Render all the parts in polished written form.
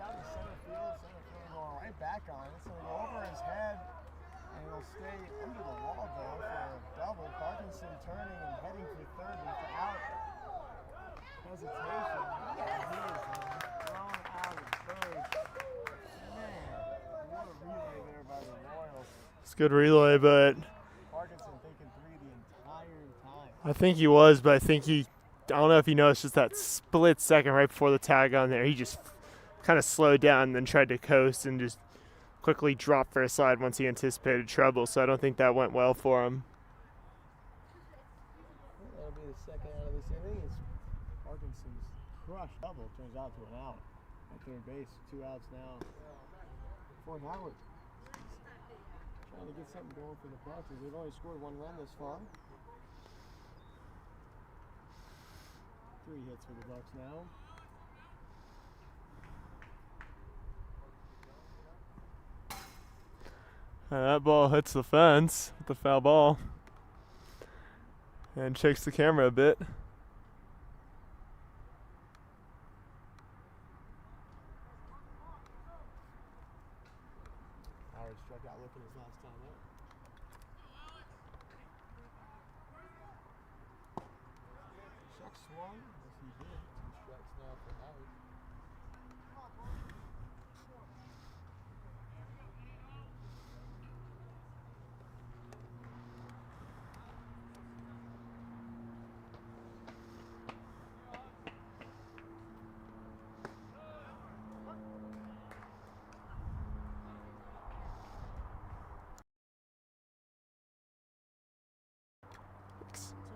out to center field going right back on it. So it'll go over his head, and it'll stay under the wall there for a double. Parkinson turning and heading for third with out hesitation. And he is thrown out of third. Man, what a relay there by the Royals. It's a good relay, but Parkinson thinking three the entire time. I think he was, but I think I don't know if you noticed just that split second right before the tag on there. He just kind of slowed down and then tried to coast and just quickly dropped for a slide once he anticipated trouble. So I don't think that went well for him. That'll be the second out of this inning. It's Parkinson's crush double turns out to an out at third base. 2 outs now for Howard. Trying to get something going for the Bucs. They've only scored 1 run this far. 3 hits for the Bucs now. And that ball hits the fence with the foul ball and shakes the camera a bit. Howard struck out looking his last time out. Chuck swung. Yes, he did. 2 strikes now for Howard.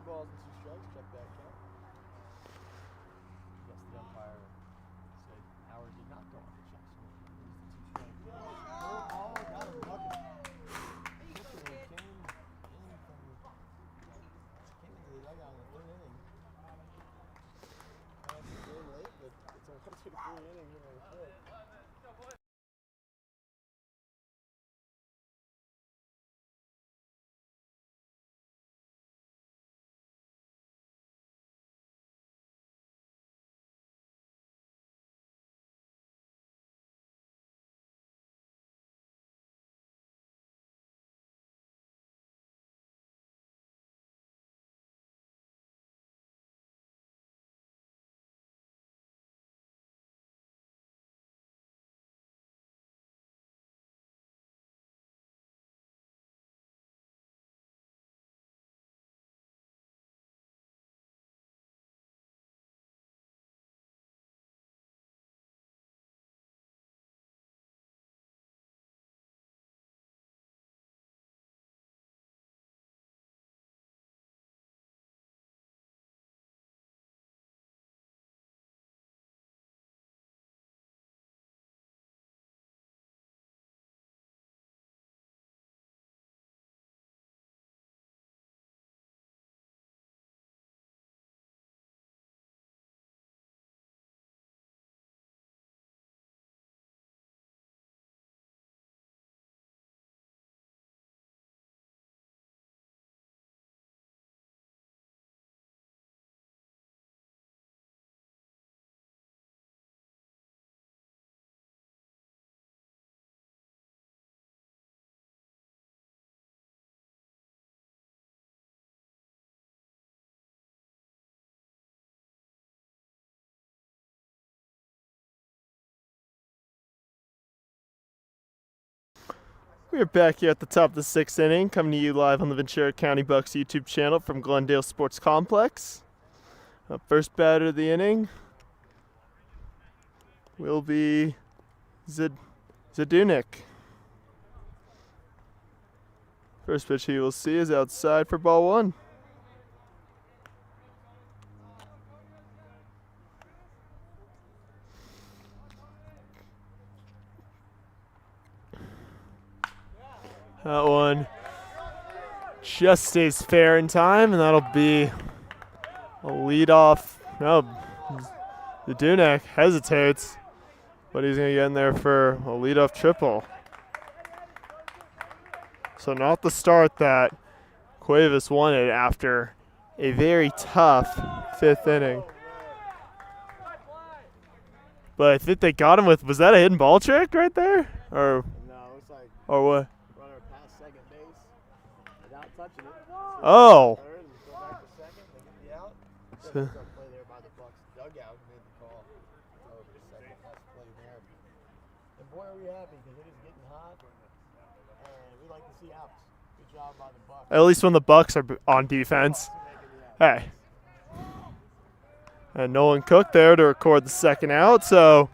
Balls and 2 strikes, check that count. Yes, the umpire said Howard did not go on the check swing. It was the 2 strike. Oh, got him bucket. Pitcher came into the dugout in the 3rd inning. That's really late, but it's only took 3 innings in the 4th. We're back here at the top of the 6th inning, coming to you live on the Ventura County Bucks YouTube channel from Glendale Sports Complex. First batter of the inning will be Zadunik. First pitch he will see is outside for ball 1. That one just stays fair in time, and that'll be a leadoff. No, the Dunek hesitates, but he's going to get in there for a leadoff triple. So not the start that Cuevas wanted after a very tough 5th inning. But I think they got him with, was that a hidden ball trick right there? Or No, it looks like what? runner past second base without touching it. Oh. Third and go back to second. They get the out. So- There's no play there by the Bucks dugout who made the call. Oh, second best play there. And boy, are we happy because it is getting hot, and we like to see outs. Good job by the Bucks. At least when the Bucks are on defense. Hey. And Nolan Cook there to record the second out, so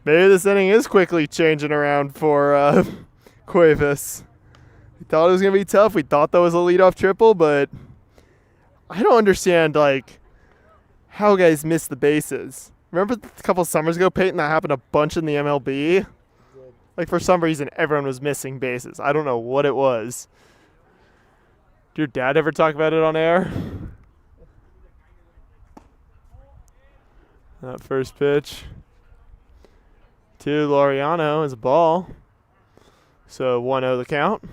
maybe this inning is quickly changing around for Cuevas. We thought it was going to be tough. We thought that was a leadoff triple, but I don't understand, like, how guys miss the bases. Remember a couple summers ago, Peyton, that happened a bunch in the MLB? Like, for some reason, everyone was missing bases. I don't know what it was. Did your dad ever talk about it on air? That first pitch to Laureano is a ball. So 1-0 the count.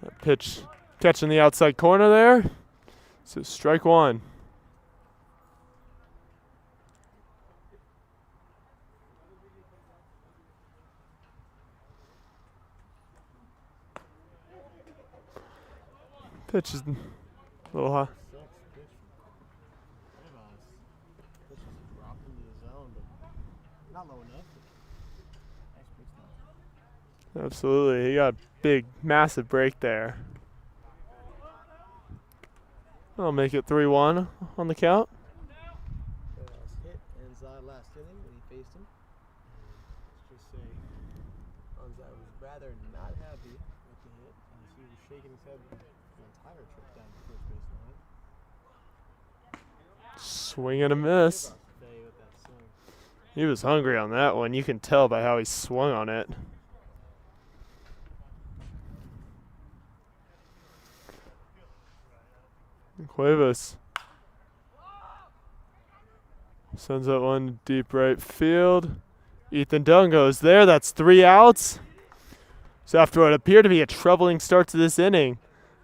That pitch catching the outside corner there. So strike one. Pitch is a little high. Absolutely. He got a big, massive break there. I'll make it 3-1 on the count. Hit inside last inning when he faced him. Let's just say Anzai was rather not happy with the hit, as he was shaking his head the entire trip down the first base line. Swing and a miss. He was hungry on that one. You can tell by how he swung on it. Cuevas sends that one deep right field. Ethan Dunn goes there. That's 3 outs. So after what appeared to be a troubling start to this inning,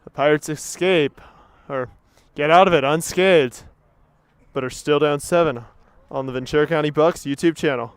the Pirates escape or get out of it unscathed, but are still down 7 on the Ventura County Bucks YouTube channel.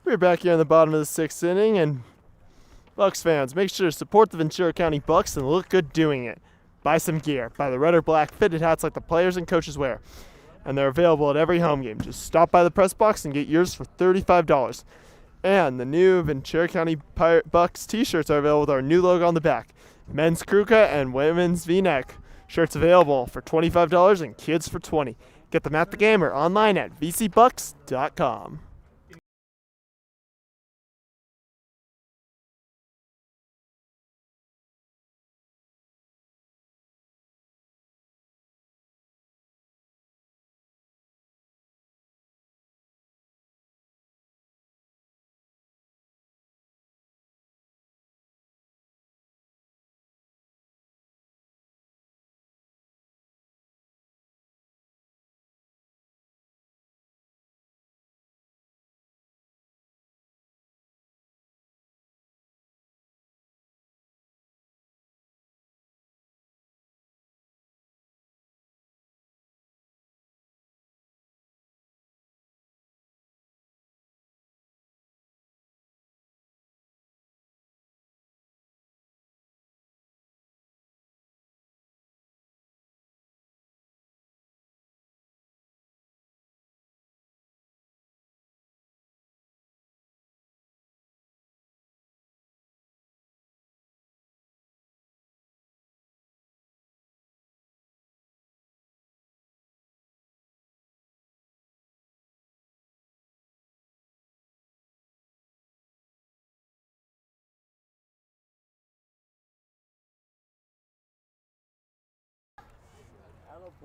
We're back here in the bottom of the 6th inning, and Bucks fans, make sure to support the Ventura County Bucks and look good doing it. Buy some gear. Buy the red or black fitted hats like the players and coaches wear. And they're available at every home game. Just stop by the press box and get yours for $35. And the new Ventura County Bucks t-shirts are available with our new logo on the back. Men's crew cut and women's v-neck. Shirts available for $25 and kids for $20. Get them at the game or online at vcbucks.com.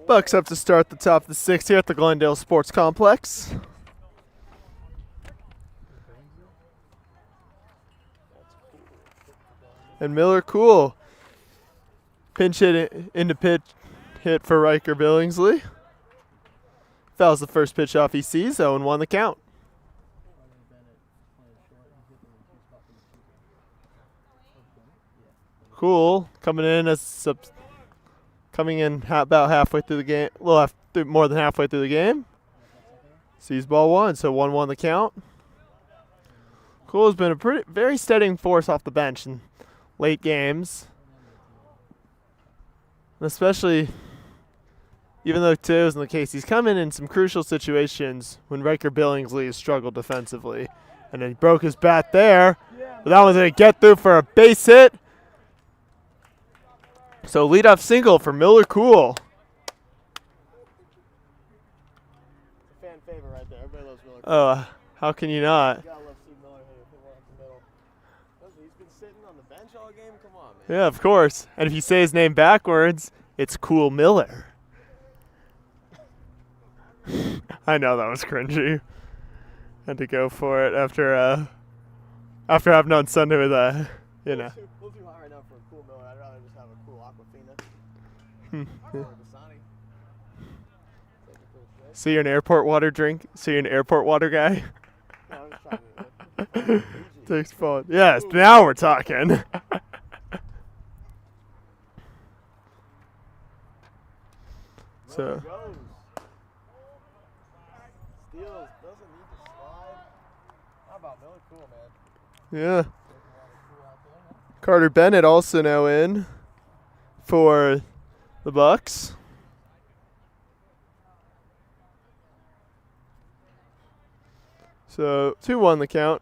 Bucks up to start the top of the sixth here at the Glendale Sports Complex. And Miller Cool. Pinch hit into pitch hit for Riker Billingsley. Fouls the first pitch off he sees, 0-1 the count. Cool coming in about halfway through the game, more than halfway through the game. Sees ball one, so 1-1 the count. Cool has been a very steadying force off the bench in late games, and especially even though today wasn't the case, he's come in some crucial situations when Riker Billingsley has struggled defensively, and then he broke his bat there, but that one's gonna get through for a base hit. So leadoff single for Miller Cool. Fan favorite right there. Everybody loves Miller. Oh, how can you not? You gotta love Steve Miller hit one up the middle. He's been sitting on the bench all game. Come on, man. Yeah, of course. And if you say his name backwards, it's Cool Miller. I know that was cringy. Had to go for it after having on Sunday with you know. We'll do high right now for a Cool Miller. I'd rather just have a cool Aquafina. Or Dasani. So you're an airport water guy? No, I'm just trying to Takes fun. Yes, now we're talking. So. Steals doesn't need to slide. How about Miller Cool, man? Yeah. Carter Bennett also now in for the Bucks. So 2-1 the count.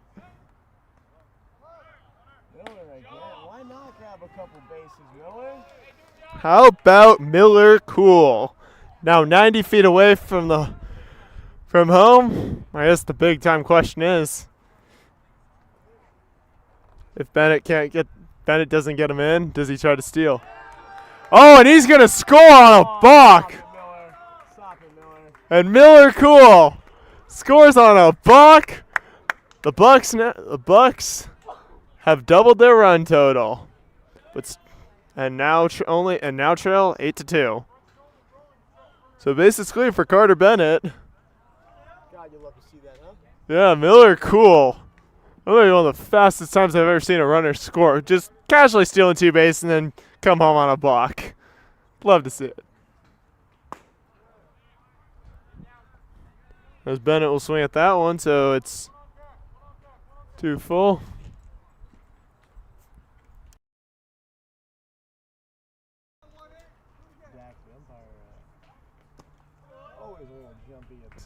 Miller again. Why not grab a couple bases, Miller? How about Miller Cool? Now 90 feet away from home. I guess the big time question is if Bennett doesn't get him in, does he try to steal? Oh, and he's gonna score on a balk. Stop it, Miller. And Miller Cool scores on a balk. The Bucks have doubled their run total, and now trail 8-2. So bases clear for Carter Bennett. God, you love to see that, huh? Yeah, Miller Cool. Maybe one of the fastest times I've ever seen a runner score. Just casually stealing two bases and then come home on a block. Love to see it. As Bennett will swing at that one, so it's 2 full.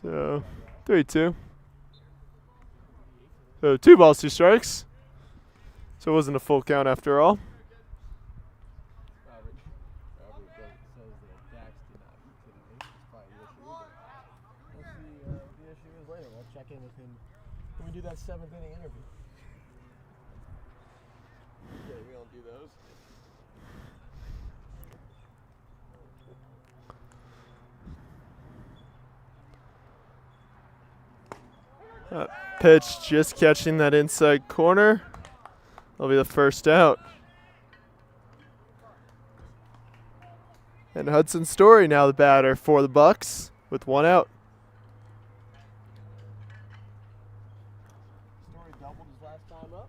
So 3-2. So 2 balls, 2 strikes. So it wasn't a full count after all. Robert says that Dax did not eat today. It's probably the issue. We'll see what the issue is later. We'll check in with him when we do that 7th inning interview. Okay, we don't do those. Pitch just catching that inside corner. That'll be the first out. And Hudson Story now the batter for the Bucks with 1 out. Story doubled his last time up.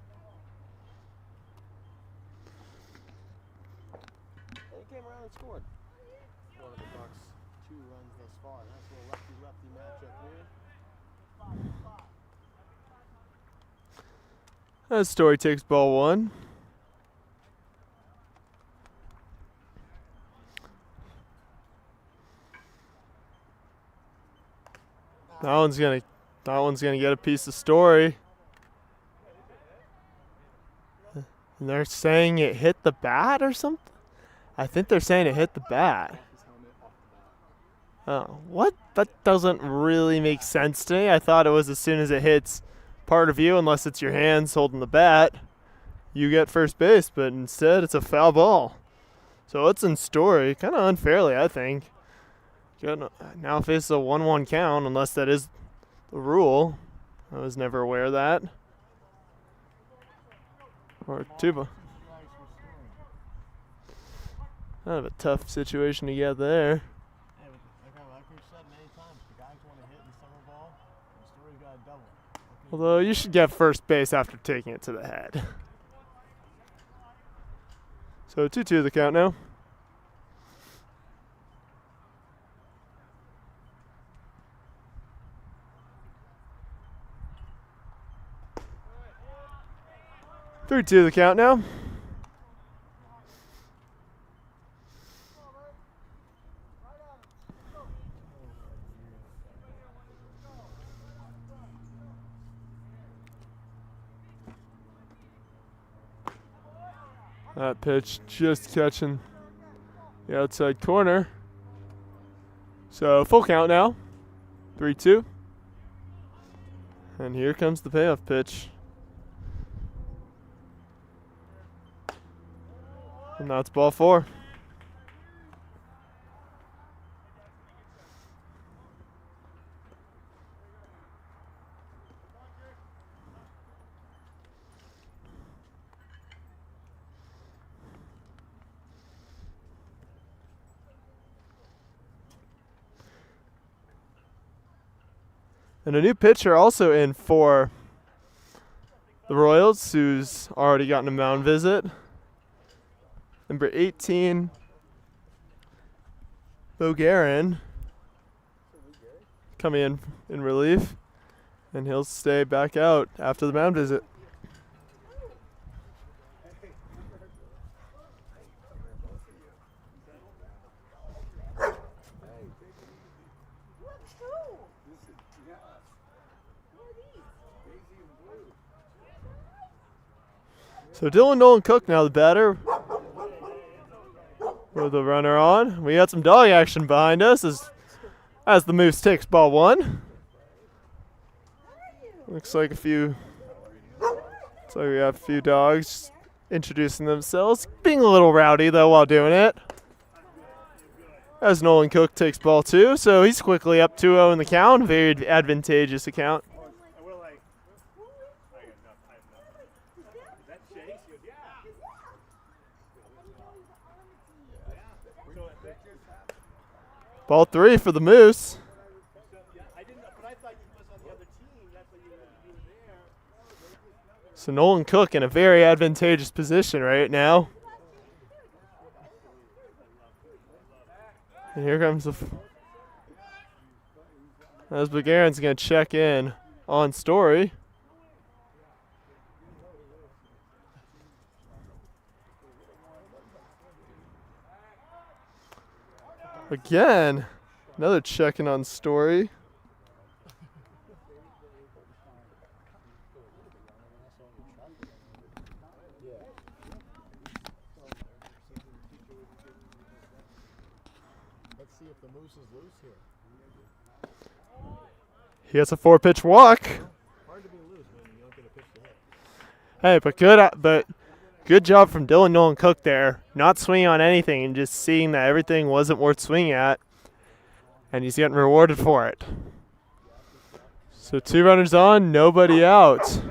And he came around and scored. One of the Bucks' 2 runs thus far. Nice little lefty-lefty matchup here. As Story takes ball 1. That one's gonna get a piece of Story. And they're saying it hit the bat or something? I think they're saying it hit the bat. Oh, what? That doesn't really make sense to me. I thought it was as soon as it hits part of you, unless it's your hands holding the bat, you get first base, but instead it's a foul ball. So it's in Story, kind of unfairly, I think. Good. Now faces a 1-1 count, unless that is the rule. I was never aware of that. Or Tuba. Kind of a tough situation to get there. Hey, like we've said many times, the guys want to hit in summer ball, and Story's got a double. Although you should get first base after taking it to the head. So 2-2 the count now. 3-2 the count now. That pitch just catching the outside corner. So full count now. 3-2. And here comes the payoff pitch. And now it's ball 4. And a new pitcher also in for the Royals, who's already gotten a mound visit. Number 18, Buccaneers, coming in relief, and he'll stay back out after the mound visit. So Dylan Nolan Cook now the batter with a runner on. We got some dog action behind us as the Moose takes ball 1. Looks like we have a few dogs introducing themselves, being a little rowdy though while doing it. As Nolan Cook takes ball 2, so he's quickly up 2-0 in the count. Very advantageous account. Ball 3 for the Moose. So Nolan Cook in a very advantageous position right now. And here comes as Buccaneers going to check in on Story. Again, another check-in on Story. Let's see if the Moose is loose here. He has a 4-pitch walk. Hard to be loose when you don't get a pitch to hit. Hey, but good job from Dylan Nolan Cook there. Not swinging on anything and just seeing that everything wasn't worth swinging at. And he's getting rewarded for it. So 2 runners on, nobody out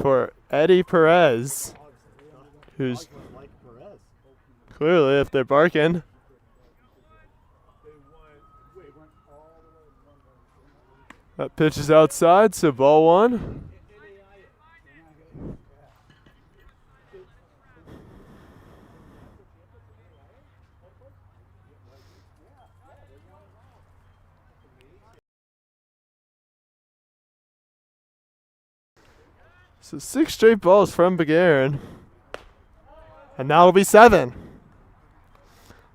for Eddie Perez, who's clearly, if they're barking. That pitch is outside, so ball 1. So 6 straight balls from Buccaneers. And that'll be 7.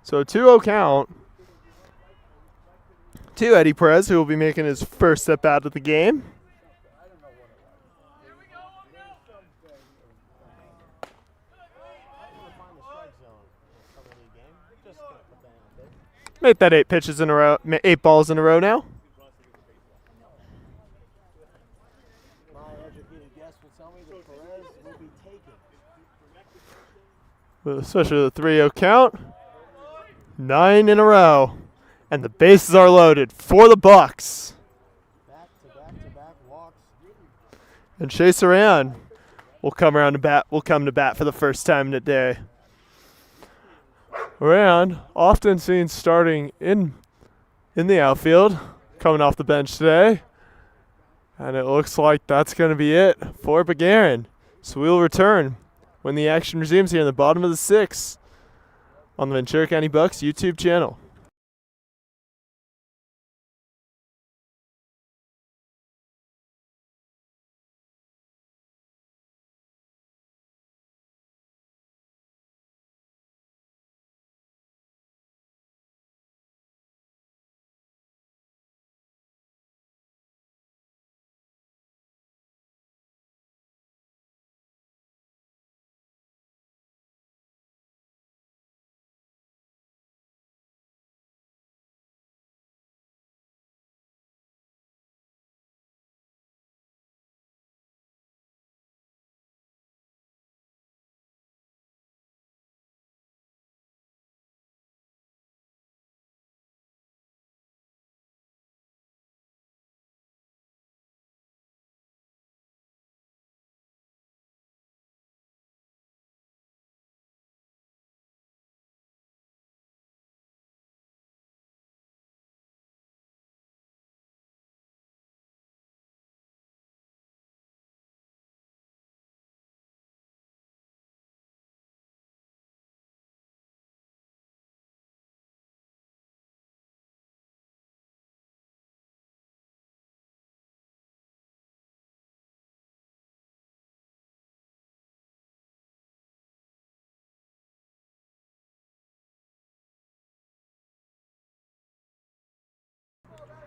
So 2-0 count to Eddie Perez, who will be making his first step out of the game. Make that 8 pitches in a row, 8 balls in a row now. Especially the 3-0 count. 9 in a row. And the bases are loaded for the Bucks. Back to back to back walks. And Chase Aran will come around to bat. Will come to bat for the first time in a day. Aran, often seen starting in the outfield, coming off the bench today. And it looks like that's going to be it for Buccaneers. So we'll return when the action resumes here in the bottom of the sixth on the Ventura County Bucks YouTube channel.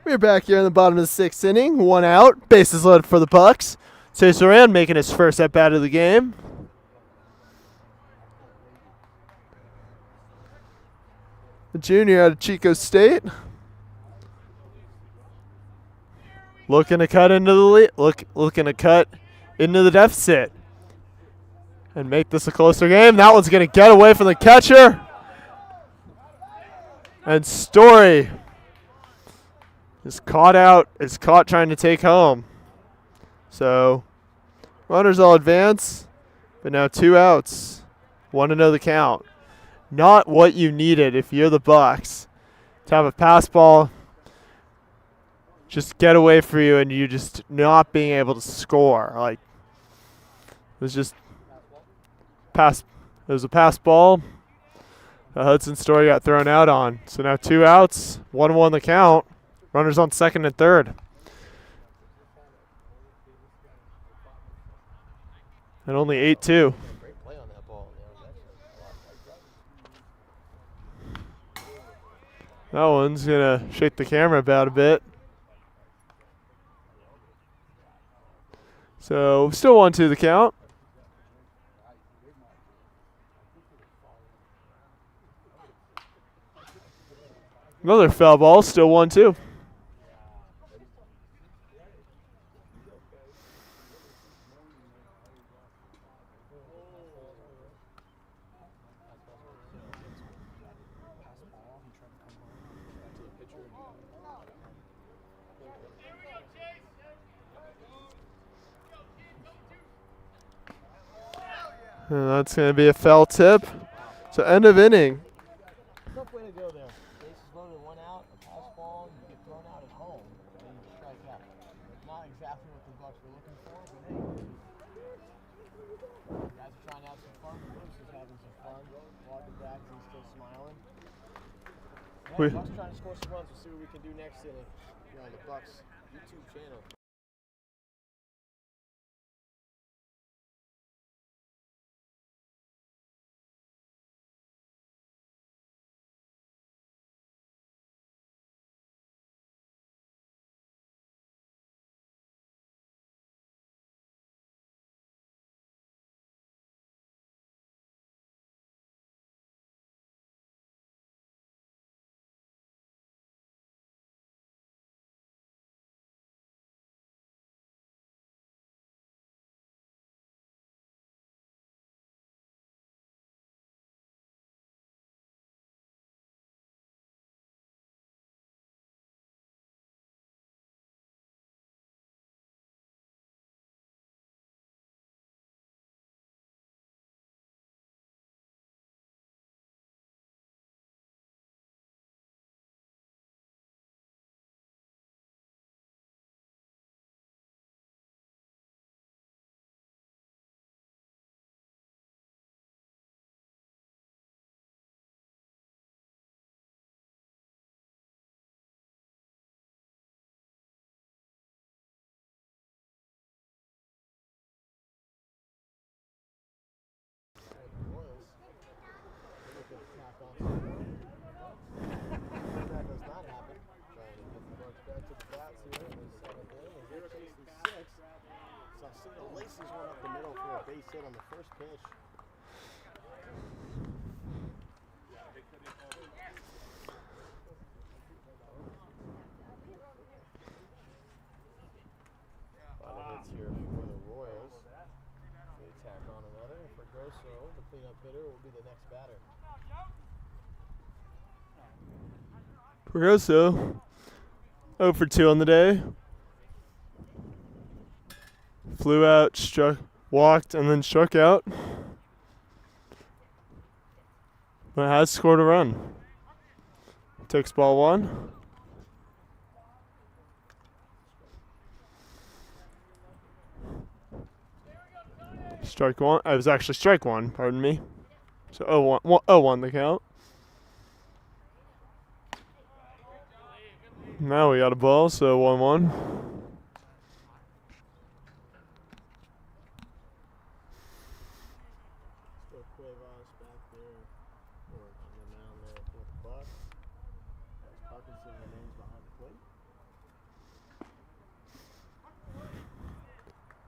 We're back here in the bottom of the sixth inning. 1 out. Bases loaded for the Bucks. Chase Aran making his first at bat of the game. The junior out of Chico State. Looking to cut into the lead. Looking to cut into the deficit. And make this a closer game. That one's going to get away from the catcher. And Story is caught trying to take home. So runners all advance, but now 2 outs. 1-0 the count. Not what you needed if you're the Bucks to have a pass ball just get away for you and you just not being able to score. Like it was just pass. It was a pass ball. Hudson Story got thrown out on. So now 2 outs, 1-1 the count. Runners on second and third. And only 8-2. Great play on that ball. That one's going to shake the camera about a bit. So still 1-2 the count. Another foul ball, still 1-2. And that's going to be a foul tip. So end of inning. Tough way to go there. Bases loaded, 1 out, a pass ball, you get thrown out at home, and you strike out. Not exactly what the Bucks were looking for, but hey. Guys are trying to have some fun. Bruce is having some fun. Walking back, he's still smiling. Yeah, Bucks trying to score some runs. We'll see what we can do next inning. Here on the Bucks YouTube channel. That does not happen. Trying to get the Bucks back to the bats here in the seventh inning. They're chasing six. Saucedo laces one up the middle for a base hit on the first pitch. A lot of hits here for the Royals. They tack on another. For Grosso, the cleanup hitter, will be the next batter. Progresso 0 for 2 on the day. Flew out, struck, walked, and then struck out. But has scored a run. Takes ball 1. Strike 1. I was actually strike 1, pardon me. So 0-1 the count. Now we got a ball, so 1-1. Still Cuevas back there, or on the mound there for the Bucks. As Parkinson remains behind the plate.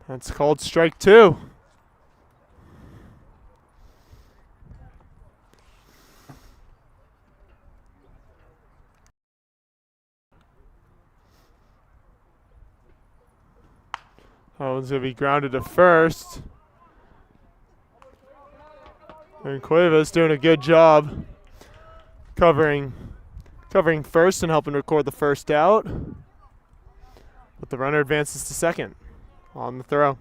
That's called strike 2. That one's going to be grounded to first. And Cuevas doing a good job covering first and helping record the first out. But the runner advances to second on the throw.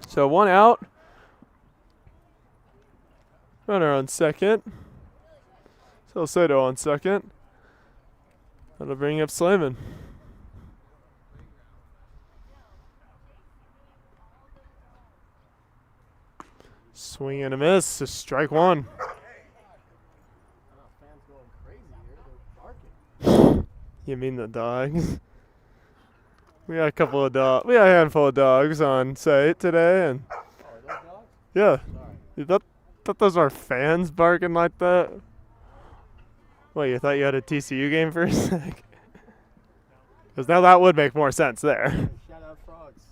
So 1 out. Runner on second. Saucedo on second. That'll bring up Slayman. Swing and a miss to strike 1. Fans going crazy here. They're barking. You mean the dogs? We got a couple of dogs. We got a handful of dogs on site today, and Oh, are those dogs? yeah, Sorry. you thought those are fans barking like that? What, you thought you had a TCU game for a sec? Because now that would make more sense there. Shout out frogs.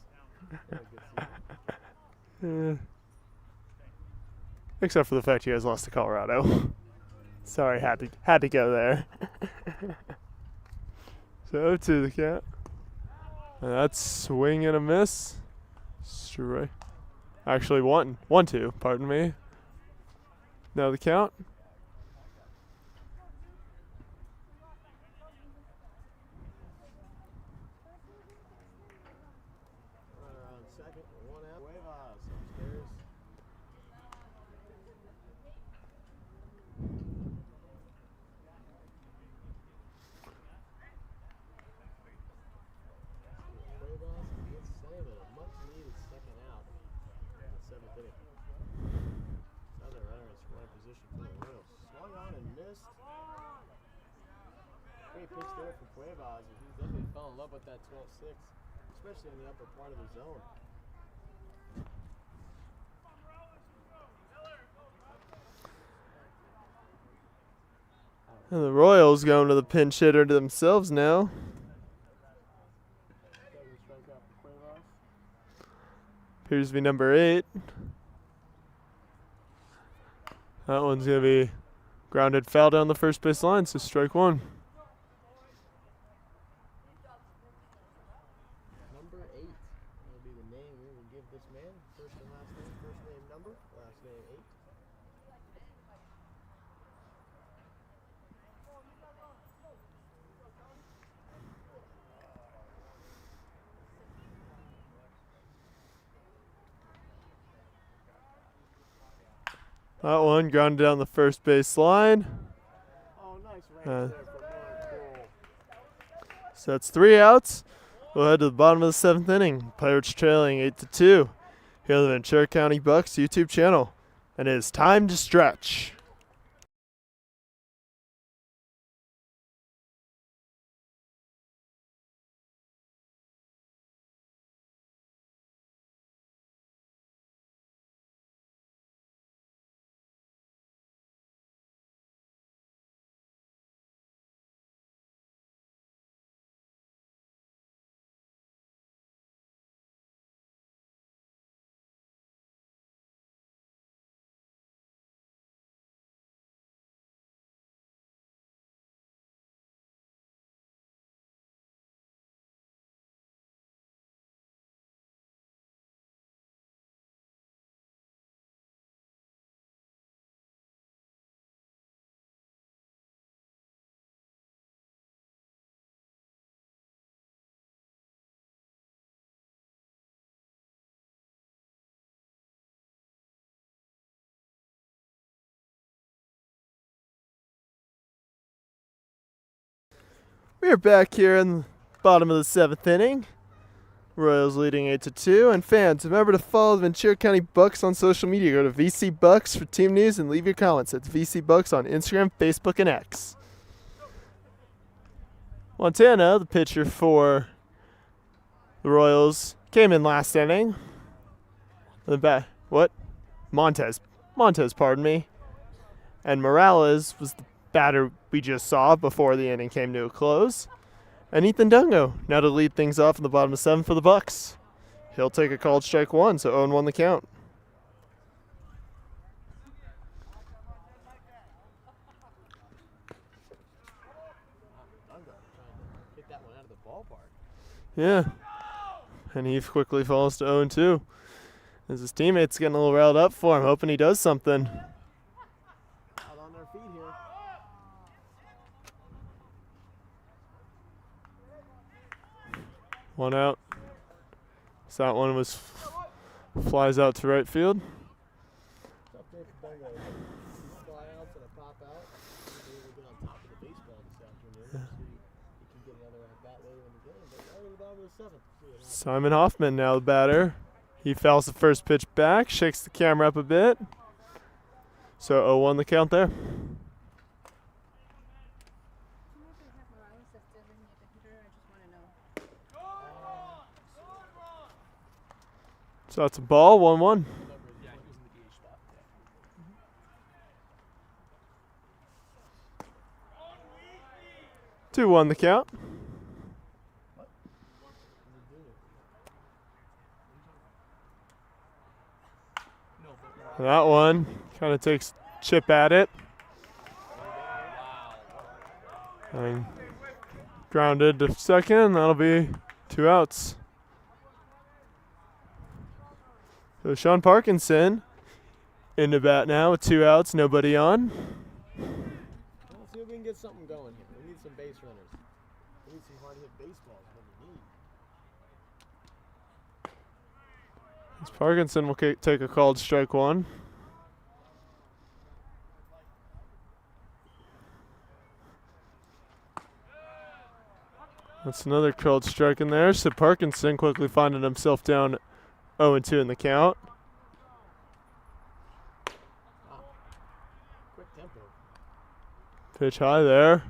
Very good Yeah. Except for the fact you guys lost to Colorado. Sorry, had to go there. So 0-2 the count. And that's swing and a miss. Strike. Actually 1-2, pardon me. Now the count. Runner on second, 1 out. Cuevas upstairs. Cuevas gets Slayman, a much needed second out in the seventh inning. Another runner in scoring position for the Royals. Swung on and missed. Great pitch there for Cuevas. He definitely fell in love with that 12-6, especially in the upper part of the zone. And the Royals going to the pinch hitter themselves now. Second strikeout for Cuevas. Appears to be number 8. That one's going to be grounded foul down the first base line, so strike 1. Number 8 will be the name we will give this man. First and last name, first name number, last name 8. That one grounded down the first base line. Oh, nice range there for Cool. So that's 3 outs. We'll head to the bottom of the 7th inning. Pirates trailing 8-2. Here on the Ventura County Bucks YouTube channel. And it is time to stretch. We are back here in the bottom of the 7th inning. Royals leading 8-2. And fans, remember to follow the Ventura County Bucks on social media. Go to VC Bucks for team news and leave your comments. That's VC Bucks on Instagram, Facebook, and X. Montana, the pitcher for the Royals, came in last inning. Montez, pardon me. And Morales was the batter we just saw before the inning came to a close. And Ethan Dungo now to lead things off in the bottom of 7 for the Bucks. He'll take a called strike 1, so 0-1 the count. Hit that one out of the ballpark. Yeah. And he quickly falls to 0-2. As his teammates getting a little riled up for him, hoping he does something. Out on their feet here. One out. So that one flies out to right field. It's up there for Dungo. Flyouts and a pop out. Maybe we'll get on top of the baseball this afternoon. See if he can get another at bat later in the game. But right in the bottom of the 7th. Simon Hoffman now the batter. He fouls the first pitch back, shakes the camera up a bit. So 0-1 the count there. So that's a ball, 1-1. 2-1 the count. That one kind of takes chip at it. And grounded to second. That'll be 2 outs. So Sean Parkinson in the bat now with 2 outs, nobody on. Let's see if we can get something going here. We need some base runners. We need some hard-hit baseballs. What we need. As Parkinson will take a called strike 1. That's another called strike in there. So Parkinson quickly finding himself down 0-2 in the count. Wow. Quick tempo. Pitch high there.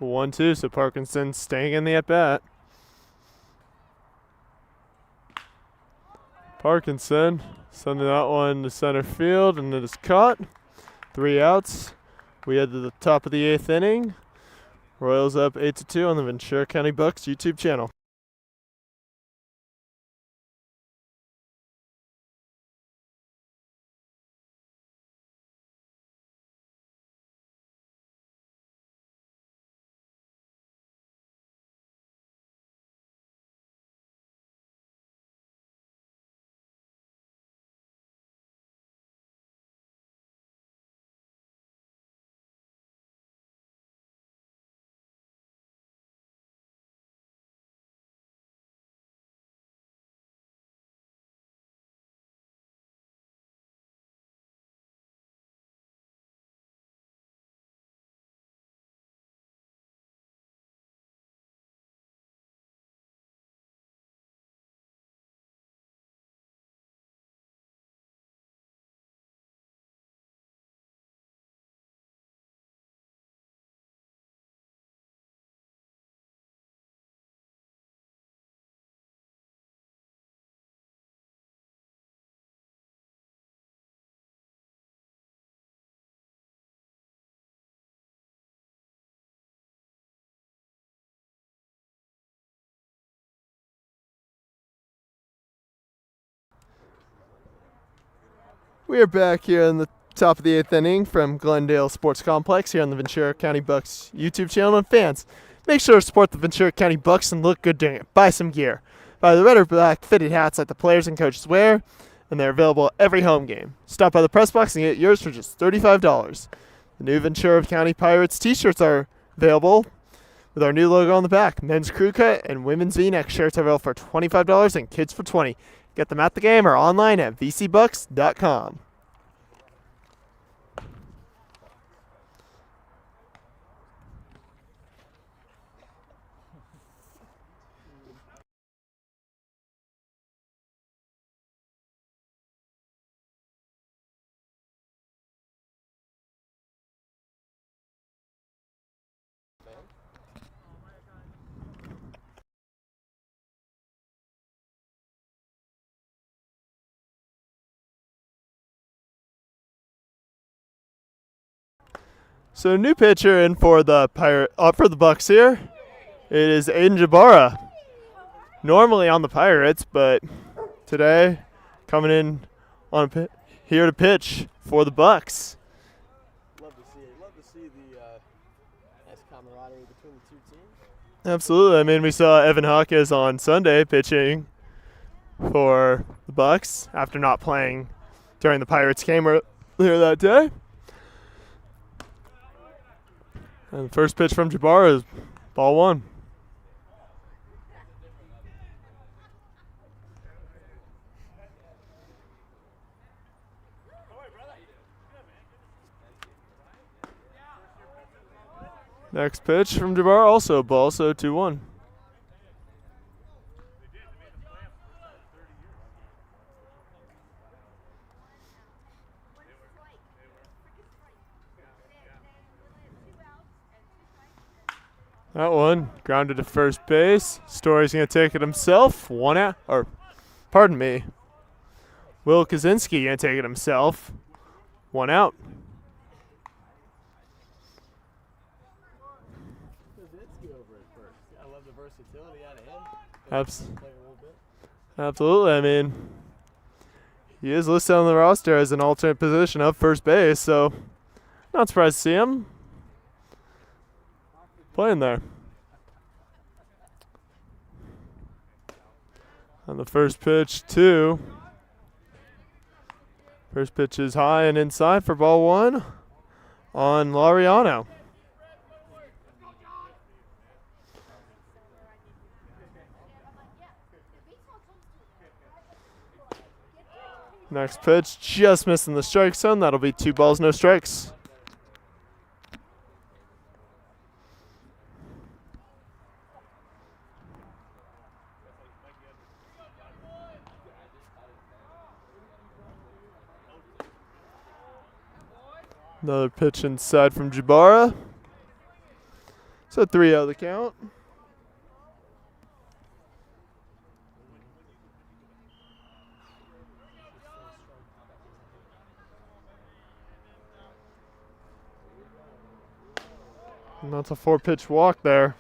1-2, so Parkinson staying in the at-bat. Parkinson sending that one to center field, and it is caught. 3 outs. We head to the top of the 8th inning. Royals up 8-2 on the Ventura County Bucks YouTube channel. We are back here in the top of the 8th inning from Glendale Sports Complex here on the Ventura County Bucks YouTube channel. And fans, make sure to support the Ventura County Bucks and look good doing it. Buy some gear. Buy the red or black fitted hats like the players and coaches wear, and they're available every home game. Stop by the press box and get yours for just $35. The new Ventura County Pirates t-shirts are available with our new logo on the back. Men's crew cut and women's V-neck shirts are available for $25 and kids for $20. Get them at the game or online at vcbucks.com. So new pitcher in for the for the Bucks here. It is Aiden Jabara. Normally on the Pirates, but today coming in on here to pitch for the Bucks. Love to see it. Love to see the nice camaraderie between the two teams. Absolutely. I mean, we saw Evan Hawkes on Sunday pitching for the Bucks after not playing during the Pirates game earlier that day. And the first pitch from Jabara is ball one. Next pitch from Jabbar, also a ball, so 2-1. That one grounded to first base. Story's going to take it himself. One out, or pardon me. Will Kaczynski going to take it himself. One out. I love the versatility out of him. Absolutely. I mean, he is listed on the roster as an alternate position of first base, so not surprised to see him playing there. On the first pitch, two. First pitch is high and inside for ball one on Laureano. Next pitch, just missing the strike zone. That'll be 2 balls, no strikes. Another pitch inside from Jabara. So 3-0 the count. And that's a 4-pitch walk there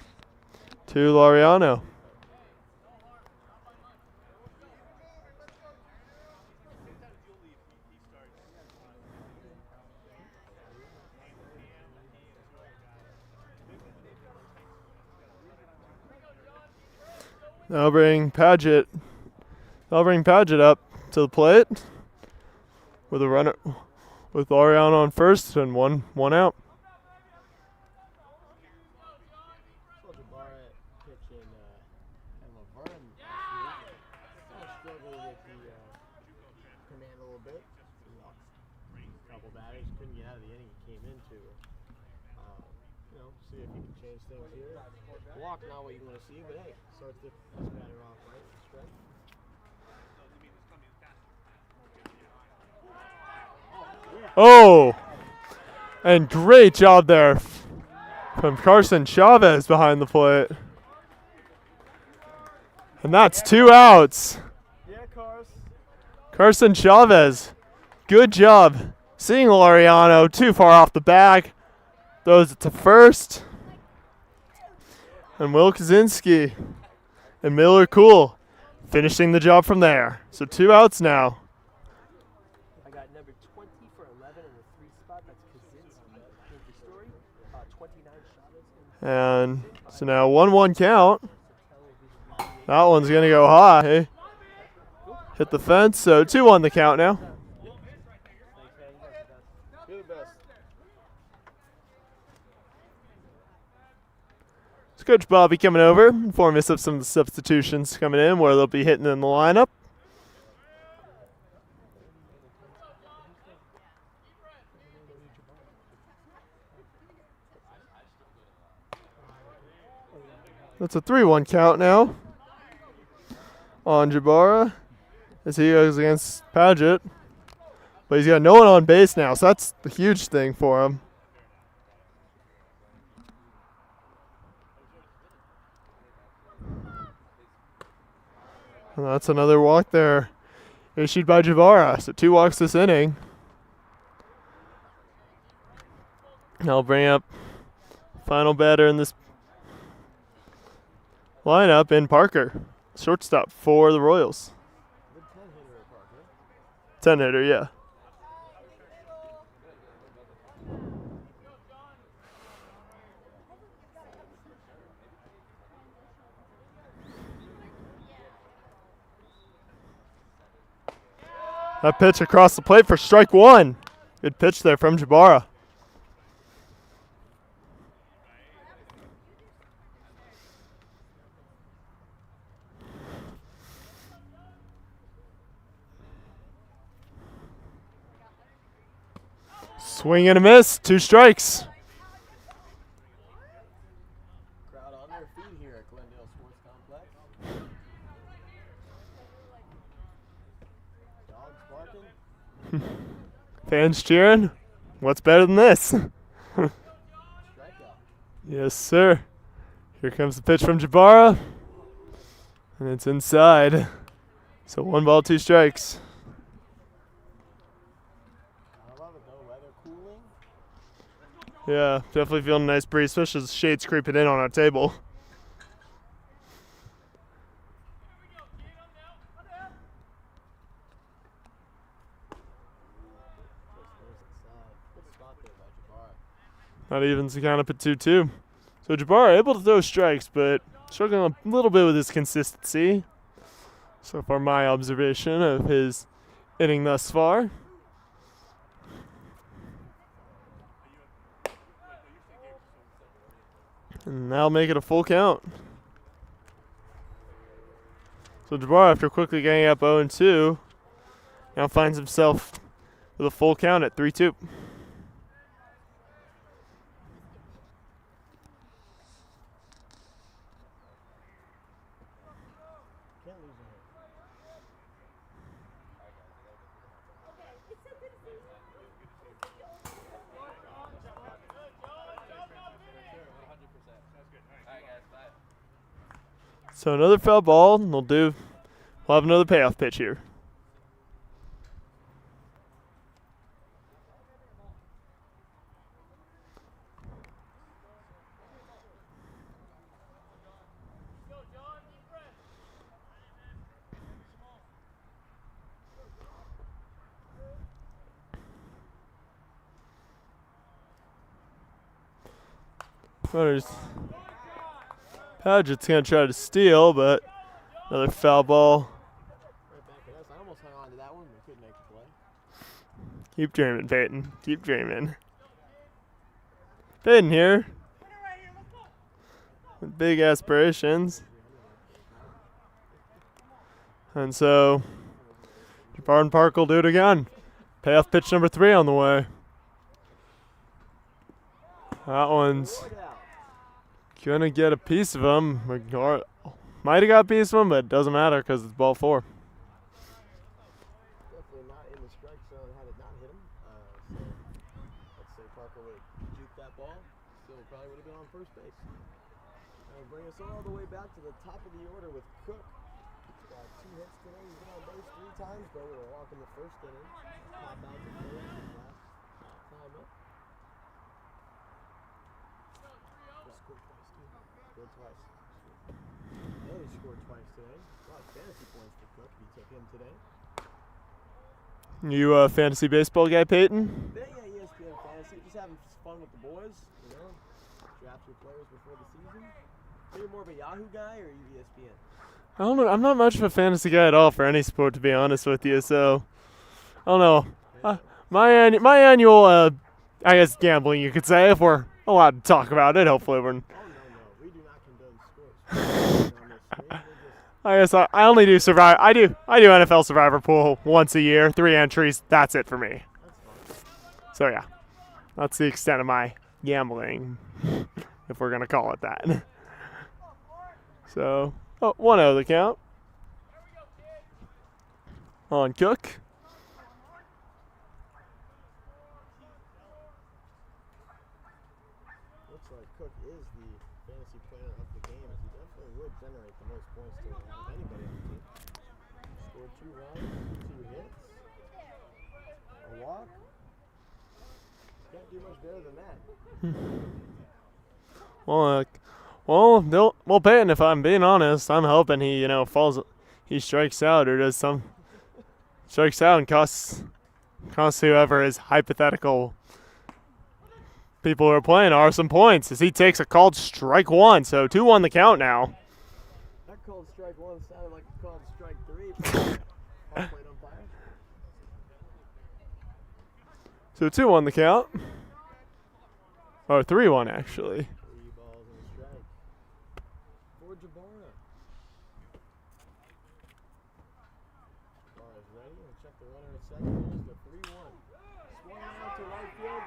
to Laureano. They'll bring Padgett up to the plate with a runner with Laureano on first and one out. See if you can change things here. Walk not what you want to see, but hey, starts the batter off right. Strike. Oh, and great job there from Carson Chavez behind the plate. And that's 2 outs. Yeah, Carson Chavez, good job seeing Laureano too far off the bag. Throws it to first. And Will Kaczynski and Miller Cool finishing the job from there. So 2 outs now. I got number 20 for 11 in the 3 spot. That's Kaczynski. Story. 29 shots. And so now 1-1 count. That one's going to go high. Hit the fence. So 2-1 the count now. Coach Bobby coming over, informing us of some of the substitutions coming in, where they'll be hitting in the lineup. That's a 3-1 count now on Jabara as he goes against Padgett. But he's got no one on base now, so that's the huge thing for him. And that's another walk there issued by Javara. So 2 walks this inning. I'll bring up final batter in this lineup in Parker, shortstop for the Royals. Good 10-hitter at Parker. 10-hitter, yeah. That pitch across the plate for strike one. Good pitch there from Jabara. Swing and a miss, 2 strikes. Crowd on their feet here at Glendale Sports Complex. Dogs barking. Fans cheering. What's better than this? Strikeout. Yes, sir. Here comes the pitch from Jabara. And it's inside. So 1 ball, 2 strikes. I love it though, weather cooling. Yeah, definitely feeling a nice breeze, especially as the shades creeping in on our table. Good spot there by Jabbar. Not even to count up at 2-2. So Jabbar able to throw strikes, but struggling a little bit with his consistency. So far, my observation of his inning thus far. And now make it a full count. So Jabbar, after quickly getting up 0-2, now finds himself with a full count at 3-2. Can't lose a hit. So another foul ball, and we'll have another payoff pitch here. Padgett's going to try to steal, but another foul ball. Right back at us. I almost hung on to that one, but couldn't make the play. Keep dreaming, Peyton. Keep dreaming. Peyton here with big aspirations. And so Jabbar and Park will do it again. Payoff pitch number 3 on the way. That one's gonna get a piece of him. Might have got a piece of him, but it doesn't matter because it's ball 4. Definitely not in the strike zone had it not hit him. So let's say Parker would have juked that ball. Still probably would have been on first base. That would bring us all the way back to the top of the order with Cook. Got 2 hits today. He's been on base 3 times, but we were walking the first inning. Pop out to third last time up. Scored twice. And he scored twice today. A lot of fantasy points for Cook if you took him today. You a fantasy baseball guy, Peyton? Yeah, ESPN fantasy. Just having fun with the boys, you know. Draft your players before the season. Are you more of a Yahoo guy or ESPN? I don't know. I'm not much of a fantasy guy at all for any sport, to be honest with you. So I don't know. My annual, I guess, gambling, you could say, if we're allowed to talk about it. Hopefully, we're. Oh no, we do not condone sports. I guess I only do survive. I do NFL Survivor Pool once a year, 3 entries. That's it for me. That's fine. So yeah, that's the extent of my gambling, if we're gonna call it that. So 1-0 the count on Cook. Looks like Cook is the fantasy player of the game, as he definitely would generate the most points to out of anybody on the team. Scored 2 runs, 2 hits, a walk. Okay. Can't do much better than that. Well, Peyton, if I'm being honest, I'm hoping he, he strikes out or does some strikes out and costs whoever his hypothetical people who are playing are some points as he takes a called strike one. So 2-1 the count now. That called strike one sounded like a called strike three. Home plate umpire. So 2-1 the count. Or 3-1 actually. 3 balls and a strike. For Jabara. Jabara's ready. We'll check the runner at second. There's the 3-1. Swung out to right field.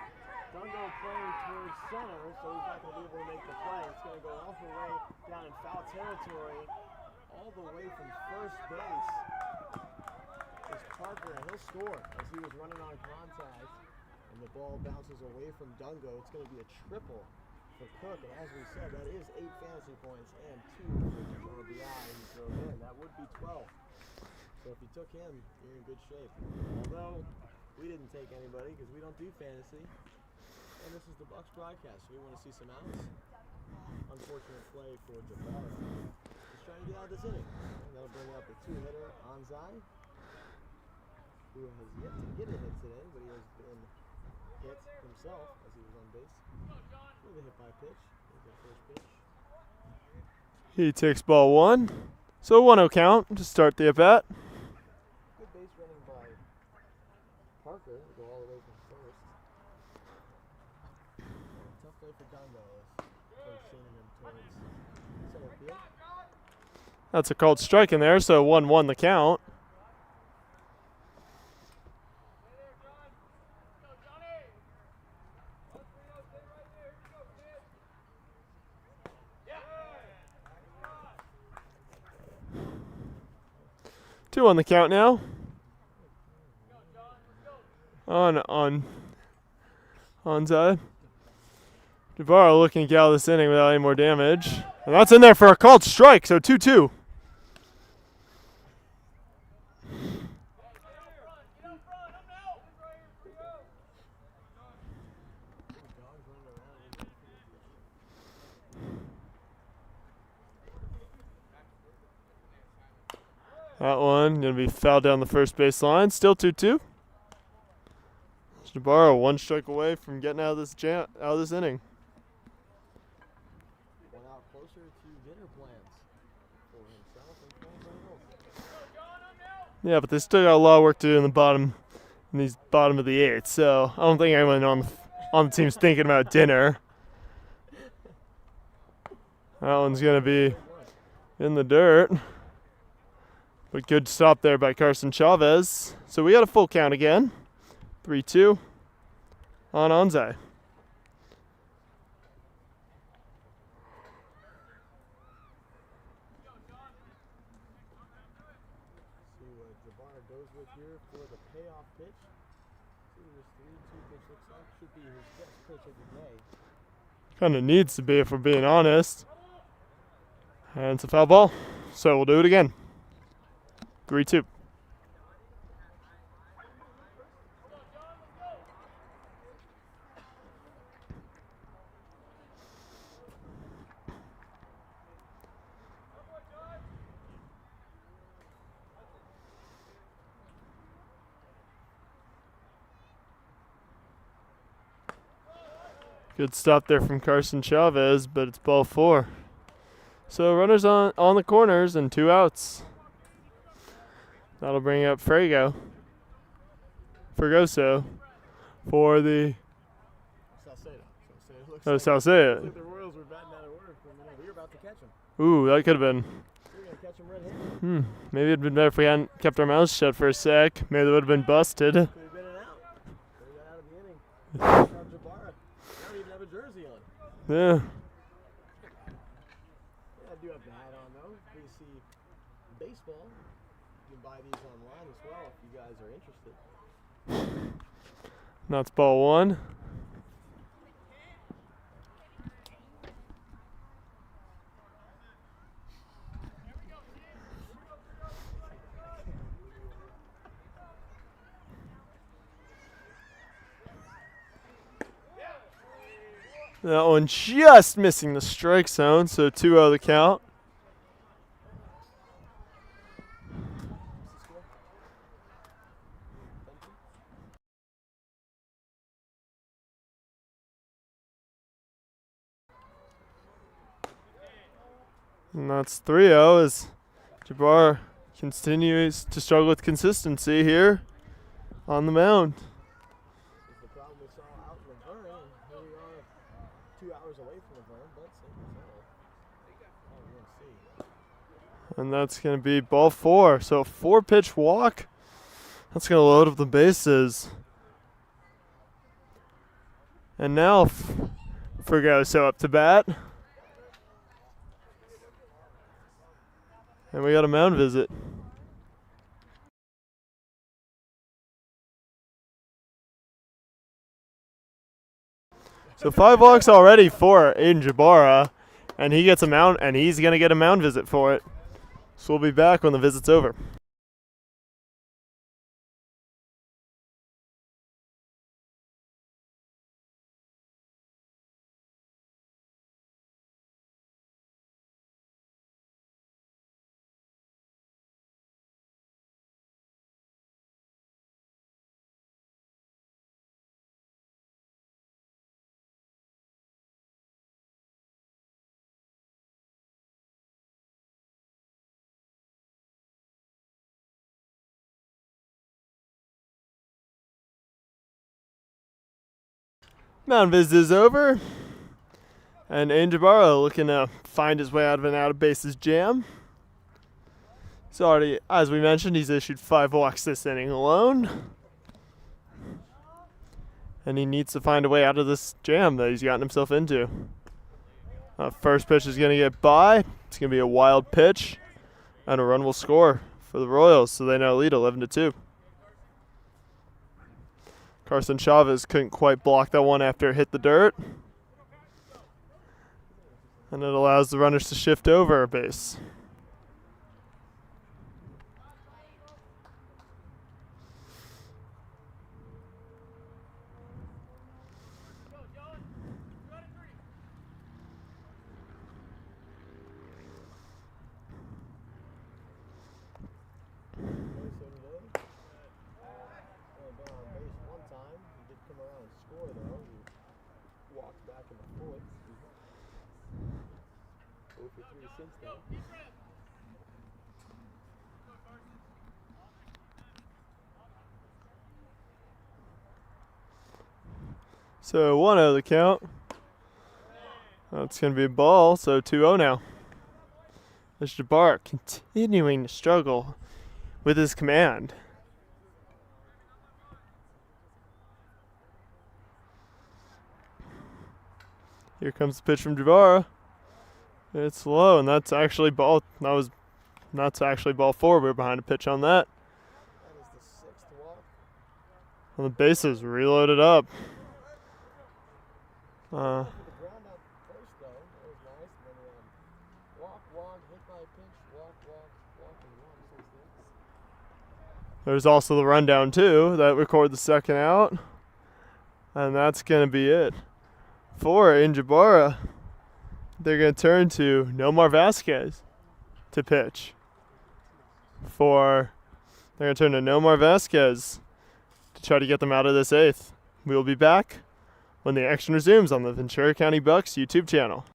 Dungo playing towards center, so he's not going to be able to make the play. It's going to go all the way down in foul territory, all the way from first base. Is Parker, and he'll score as he was running on contact. And the ball bounces away from Dungo. It's going to be a triple for Cook. And as we said, that is 8 fantasy points and 2 for RBI he throws in. That would be 12. So if you took him, you're in good shape. Although we didn't take anybody because we don't do fantasy. And this is the Bucs broadcast. So we want to see some outs. Unfortunate play for Jabara. He's trying to get out of this inning. And that'll bring up a 2-hitter, Anzai, who has yet to get a hit today, but he has been hit himself as he was on base. With a hit by pitch. The first pitch. He takes ball one. So 1-0 count to start the at-bat. Good base running by Parker to go all the way from first. Tough play for Dungo as Coach sending him towards center field. That's a called strike in there, so 1-1 the count. Two on the count now. On Zai. Jabara looking to get out of this inning without any more damage. And that's in there for a called strike, so 2-2. That one going to be fouled down the first base line. Still 2-2. Jabara 1 strike away from getting out of this inning. 1 out closer to dinner plans for himself and Cole. Yeah, but they still got a lot of work to do in the bottom of the 8th. So I don't think anyone on the team's thinking about dinner. That one's going to be in the dirt. But good stop there by Carson Chavez. So we got a full count again. 3-2 on Anzai. See what Jabara goes with here for the payoff pitch. See this 3-2 pitch looks like. Should be his best pitch of the day. Kind of needs to be if we're being honest. And it's a foul ball. So we'll do it again. 3-2. Good stop there from Carson Chavez, but it's ball 4. So runners on the corners and 2 outs. That'll bring up Fregoso for the Salcedo. Looks like the Royals were batting out of order for a minute. We were about to catch him. Ooh, that could have been. We were going to catch him red-handed. Maybe it'd been better if we hadn't kept our mouths shut for a sec. Maybe they would have been busted. Could have been an out. They got out of the inning. Jabara. They don't even have a jersey on. Yeah. I do have the hat on though. We see baseball. You can buy these online as well if you guys are interested. That's ball 1. That one just missing the strike zone, so 2-0 the count. And that's 3-0 as Jabbar continues to struggle with consistency here on the mound. This is the problem we saw out in Ventura, and here we are 2 hours away from Ventura, but we'll see. And that's going to be ball 4. So 4-pitch walk. That's going to load up the bases. And now Fregoso up to bat. And we got a mound visit. So 5 walks already for Aiden Jabara, and he gets a mound, and he's going to get a mound visit for it. So we'll be back when the visit's over. Mound visit is over. And Aiden Jabara looking to find his way out of an out of bases jam. He's already, as we mentioned, he's issued 5 walks this inning alone. And he needs to find a way out of this jam that he's gotten himself into. First pitch is going to get by. It's going to be a wild pitch. And a run will score for the Royals, so they now lead 11-2. Carson Chavez couldn't quite block that one after it hit the dirt. And it allows the runners to shift over a base. So 1-0 the count. That's going to be a ball, so 2-0 now. As Jabbar continuing to struggle with his command. Here comes the pitch from Jabbar. It's low, and that's actually ball. That's actually ball 4. We're behind a pitch on that. That is the 6th walk. And the bases reloaded up. The ground out first, though. That was nice. And then walk, hit by a pitch, walk, and 1, 6. There's also the rundown, too, that recorded the second out. And that's going to be it for Jabara. They're going to turn to Nomar Vasquez to pitch. They're going to turn to Nomar Vasquez to try to get them out of this 8th. We will be back when the action resumes on the Ventura County Bucks YouTube channel.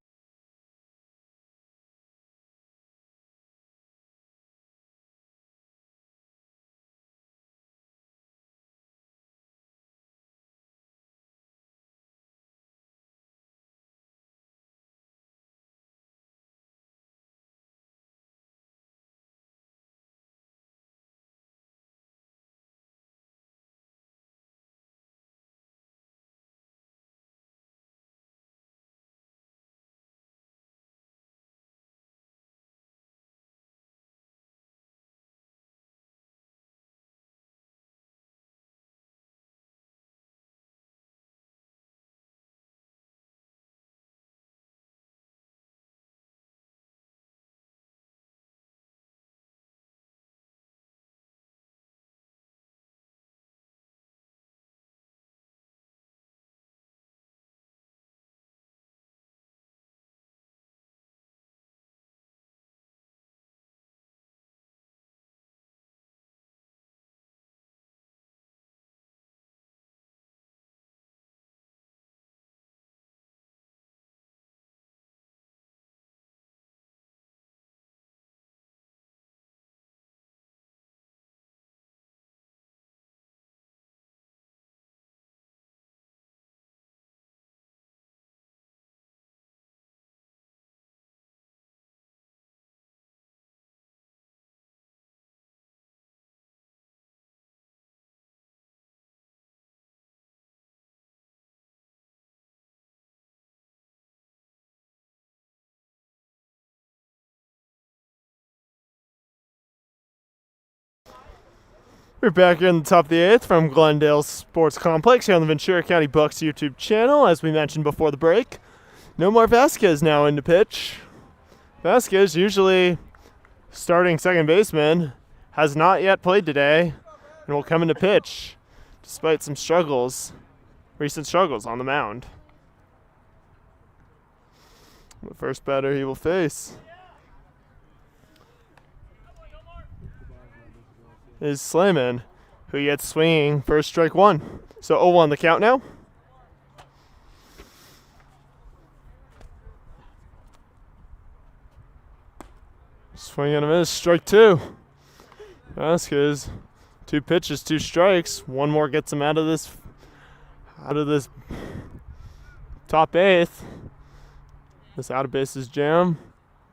We're back here in the top of the 8th from Glendale Sports Complex here on the Ventura County Bucks YouTube channel. As we mentioned before the break, Nomar Vasquez now in to pitch. Vasquez, usually starting second baseman, has not yet played today and will come into pitch despite some recent struggles on the mound. The first batter he will face is Slayman, who gets swinging first strike one. So 0-1 the count now. Swing and a miss, strike two. Vasquez, 2 pitches, 2 strikes. One more gets him out of this top 8th. This out of bases jam.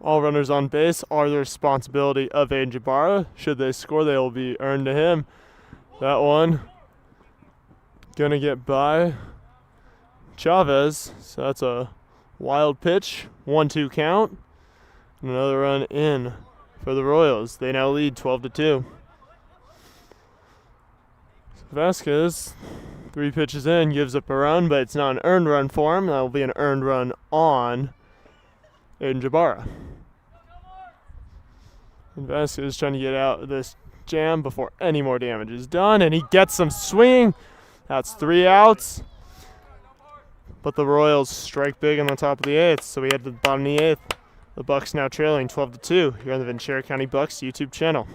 All runners on base are the responsibility of Aiden Jabara. Should they score, they will be earned to him. That one gonna get by Chavez. So that's a wild pitch. 1-2 count. Another run in for the Royals. They now lead 12-2. So Vasquez, 3 pitches in, gives up a run, but it's not an earned run for him. That will be an earned run on Aiden Jabara. And Vasquez is trying to get out of this jam before any more damage is done, and he gets some swinging. That's 3 outs. But the Royals strike big on the top of the 8th, so we head to the bottom of the 8th. The Bucks now trailing 12-2 here on the Ventura County Bucks YouTube channel.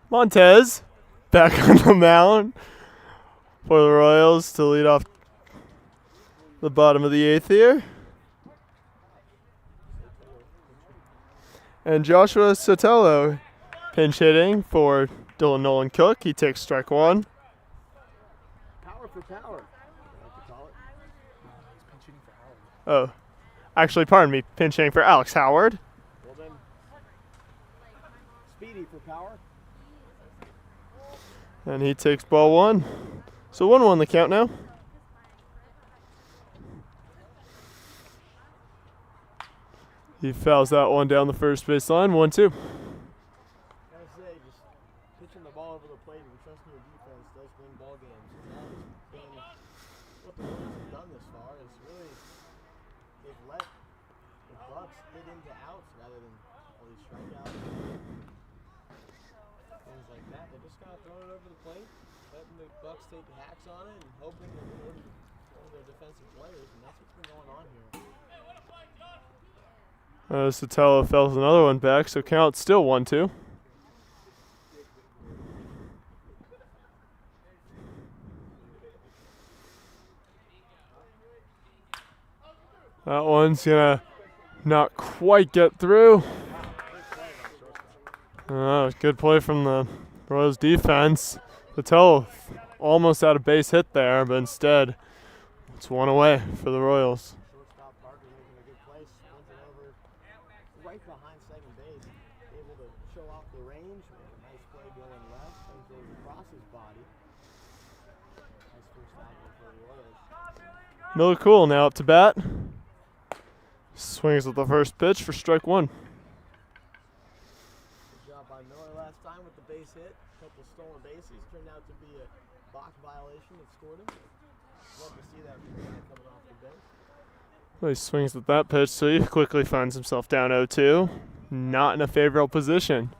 Montez back on the mound for the Royals to lead off the bottom of the 8th here. And Joshua Sotelo pinch hitting for Dylan Nolan Cook. He takes strike one. Power for power, I like to call it. Pinch hitting for Howard. Oh, actually, pardon me, pinch hitting for Alex Howard. Well then, Speedy for power. And he takes ball one. So 1-1 the count now. He fouls that one down the first base line. 1-2. I say, just pitching the ball over the plate and trusting your defense does win ball games. And that has been what the Royals have done this far. Is really they've let the Bucks get into outs rather than all these strikeouts. Things like that. They just gotta throw it over the plate, letting the Bucks take hacks on it, and hoping that they win one of their defensive players. And that's what's been going on here. Sotelo fouls another one back, so count still 1-2. That one's gonna not quite get through. Good play from the Royals defense. Sotelo almost had a base hit there, but instead it's one away for the Royals. Shortstop Parker making a good play, sprinting over right behind second base, able to show off the range, make a nice play going left, and Miller Cool now up to bat. Swings at the first pitch for strike one. Good job by Miller last time with the base hit. A couple stolen bases. Turned out to be a box violation that scored him. Love to see that from the guy coming off the bench. Well, he swings at that pitch, so he quickly finds himself down 0-2. Not in a favorable position.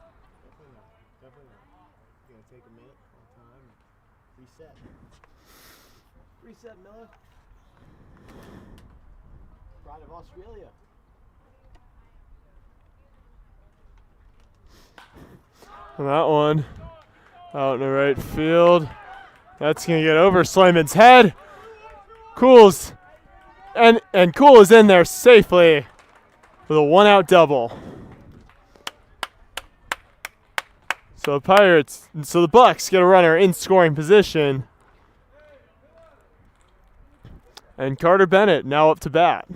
Definitely not. Definitely not. Gonna take a minute, one time, and reset. Reset, Miller. Pride of Australia. And that one out in the right field. That's going to get over Slayman's head. Cools. And Cool is in there safely with a 1-out double. So the Bucks get a runner in scoring position. And Carter Bennett now up to bat.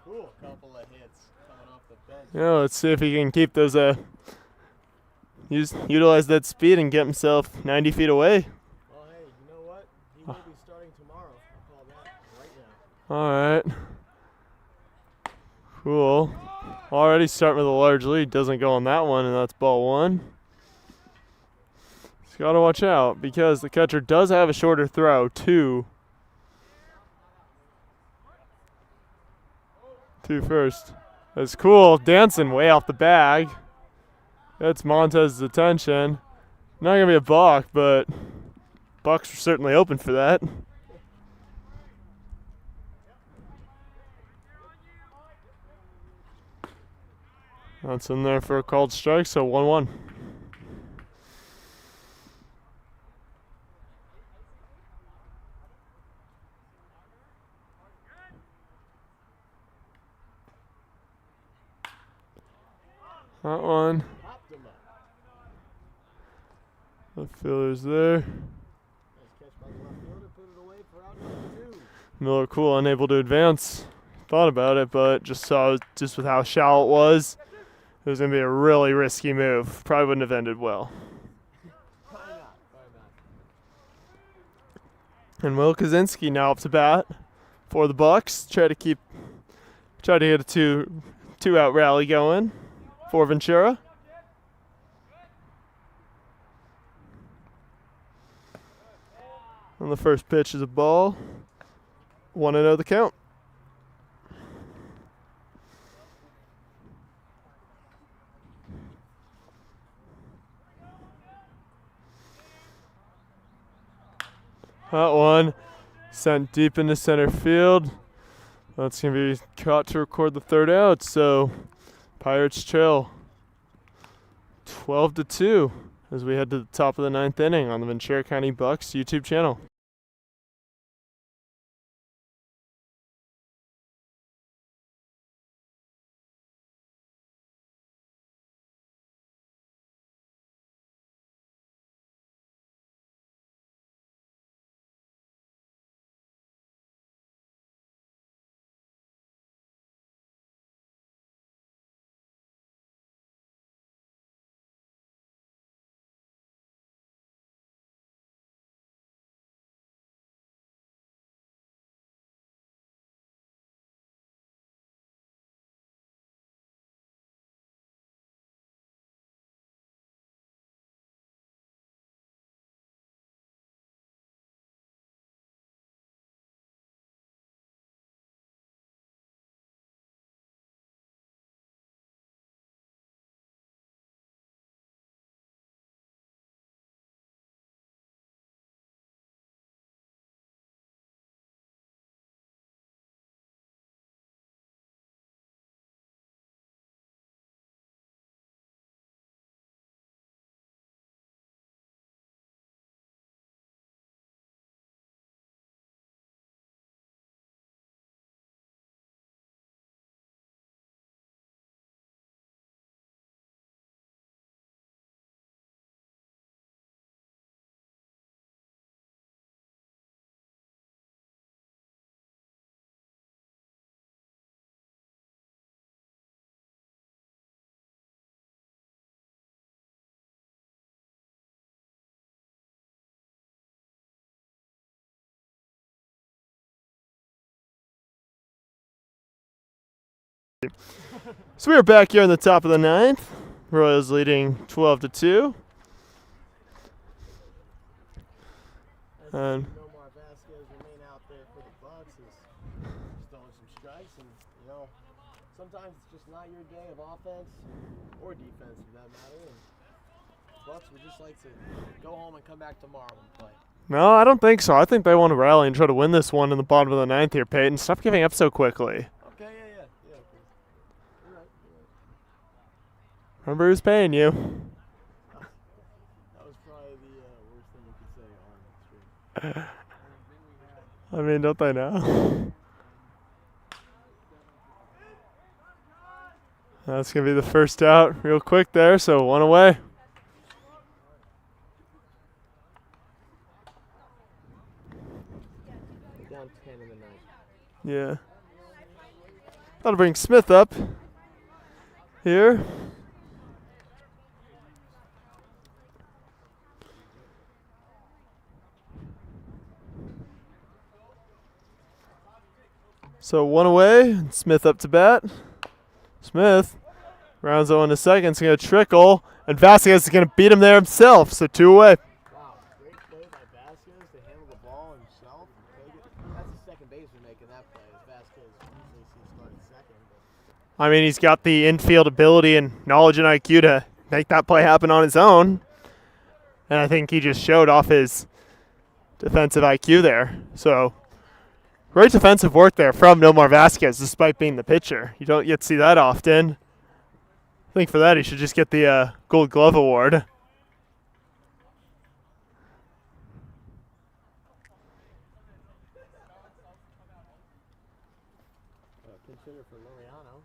Cool, couple of hits coming off the bench. Yeah, let's see if he can keep those utilize that speed and get himself 90 feet away. Well, hey, you know what? He will be starting tomorrow. I'll call that right now. All right. Cool. Already starting with a large lead. Doesn't go on that one, and that's ball one. He's got to watch out because the catcher does have a shorter throw, two first. That's Cool. Dancing way off the bag. That's Montez's attention. Not going to be a balk, but Bucks are certainly open for that. That's in there for a called strike, so 1-1. That one. The fielder's there. Nice catch by the left fielder. Put it away for out number 2. Miller Cool unable to advance. Thought about it, but just with how shallow it was going to be a really risky move. Probably wouldn't have ended well. Probably not. And Will Kaczynski now up to bat for the Bucks. Try to get a two-out rally going for Ventura. And the first pitch is a ball. 1-0 the count. That one sent deep into center field. That's going to be caught to record the third out. So Pirates trail 12-2 as we head to the top of the 9th inning on the Ventura County Bucks YouTube channel. So we are back here in the top of the ninth. Royals leading 12-2. And Nomar Vasquez remain out there for the Bucks is throwing some strikes, and sometimes it's just not your day of offense or defense for that matter. And Bucks would just like to go home and come back tomorrow and play. no, I don't think so. I think they want to rally and try to win this one in the bottom of the ninth here, Peyton. Stop giving up so quickly. Okay, yeah. You're right. Remember who's paying you. That was probably the worst thing you could say on the stream. I mean, don't they know? That's going to be the first out real quick there, so one away. Down 10 in the ninth. Yeah. That'll bring Smith up here. So one away, and Smith up to bat. Smith rounds on to second. It's going to trickle, and Vasquez is going to beat him there himself. So two away. Wow, great play by Vasquez to handle the ball himself and take it. That's the second baseman making that play. Vasquez usually sees starting second. I mean, he's got the infield ability and knowledge and IQ to make that play happen on his own. And I think he just showed off his defensive IQ there. So great defensive work there from Nomar Vasquez, despite being the pitcher. You don't get to see that often. I think for that he should just get the Gold Glove Award. Consider for Loriano.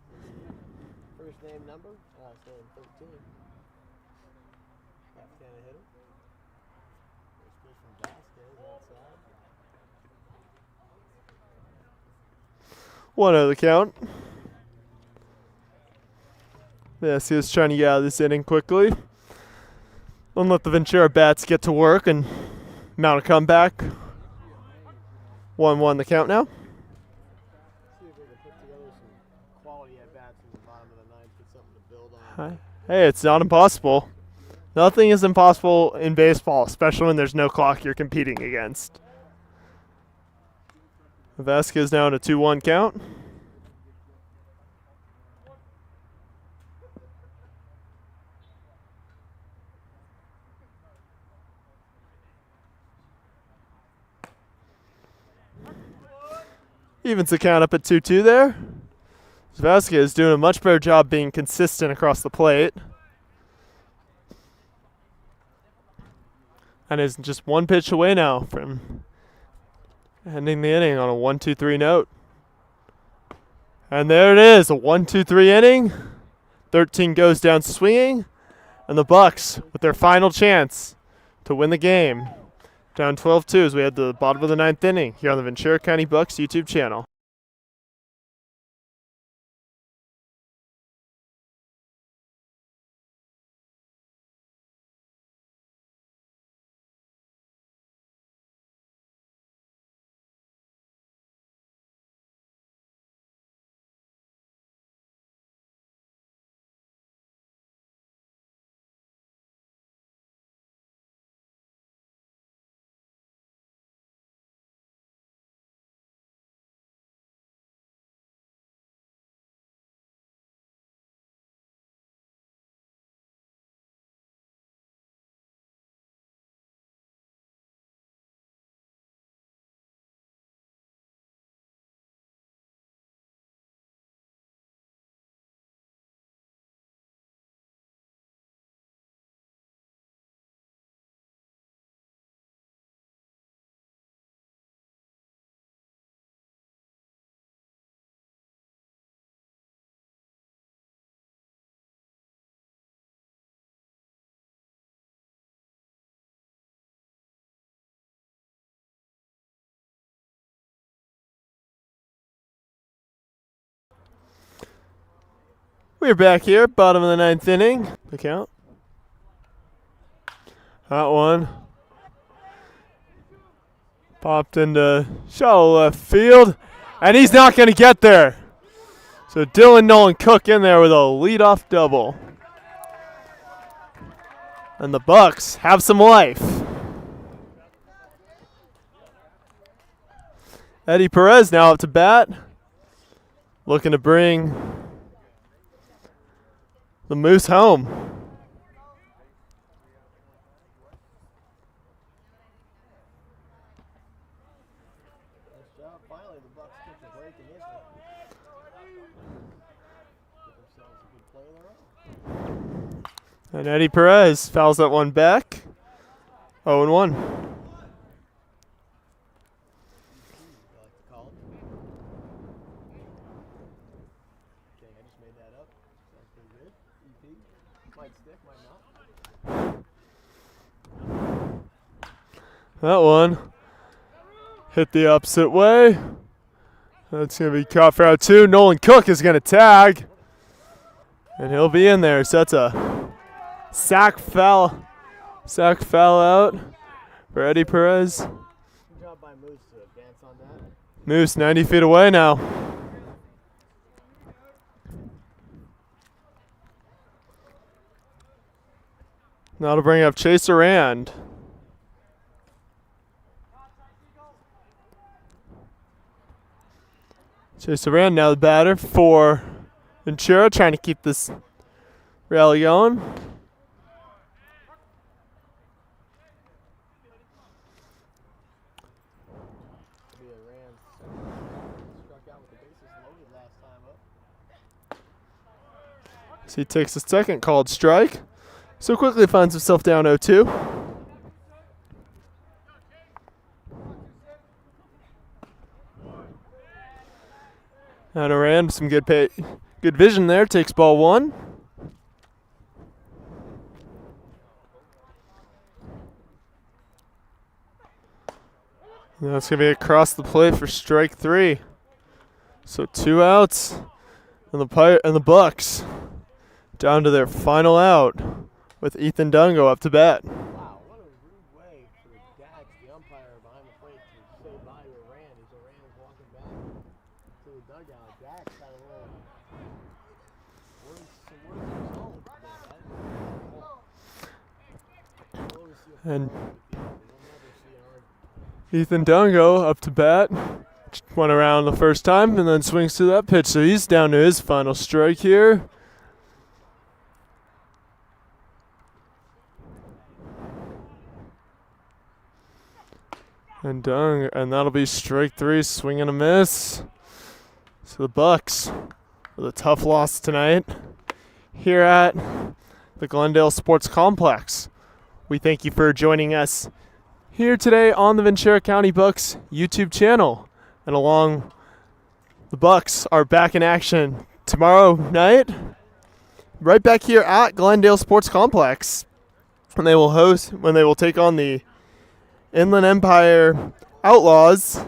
First name number, last name 13. Left-handed hitter. First pitch from Vasquez outside. 1-0 the count. Yes, he was trying to get out of this inning quickly. Don't let the Ventura bats get to work and mount a comeback. 1-1 the count now. See if we can put together some quality at-bats in the bottom of the ninth, get something to build on. Hey, it's not impossible. Nothing is impossible in baseball, especially when there's no clock you're competing against. Vasquez now in a 2-1 count. Evens the count up at 2-2 there. Vasquez doing a much better job being consistent across the plate. And is just one pitch away now from ending the inning on a 1-2-3 note. And there it is, a 1-2-3 inning. 13 goes down swinging. And the Bucks, with their final chance to win the game, down 12-2 as we head to the bottom of the ninth inning here on the Ventura County Bucks YouTube channel. We're back here, bottom of the ninth inning. The count. That one popped into shallow left field, and he's not going to get there. So Dylan Nolan Cook in there with a leadoff double. And the Bucks have some life. Eddie Perez now up to bat. Looking to bring the Moose home. Nice job. Finally, the Bucks took a break in this one. Get themselves a good play of their own. And Eddie Perez fouls that one back. 0-1. You like to call it? Okay, I just made that up. Sounds pretty good. EP. Might stick, might not. That one hit the opposite way. That's going to be caught for out 2. Nolan Cook is going to tag. And he'll be in there. So that's a sac foul out for Eddie Perez. Good job by Moose to advance on that. Moose 90 feet away now. Now to bring up Chase Arand. Chase Arand now the batter for Ventura, trying to keep this rally going. Struck out with the bases loaded last time up. So he takes a second called strike. So quickly finds himself down 0-2. And Arand, some good vision there, takes ball 1. Now it's going to be across the plate for strike 3. So 2 outs, and the Bucks down to their final out with Ethan Dungo up to bat. Wow, what a rude way for the Dax, the umpire behind the plate, to say bye to Arand as Arand is walking back to the dugout. Dax had a little words of his own. And Ethan Dungo up to bat. Went around the first time and then swings to that pitch. So he's down to his final strike here. And that'll be strike 3, swing and a miss. So the Bucks with a tough loss tonight here at the Glendale Sports Complex. We thank you for joining us here today on the Ventura County Bucks YouTube channel. And along, the Bucks are back in action tomorrow night, right back here at Glendale Sports Complex. And they will take on the Inland Empire Outlaws.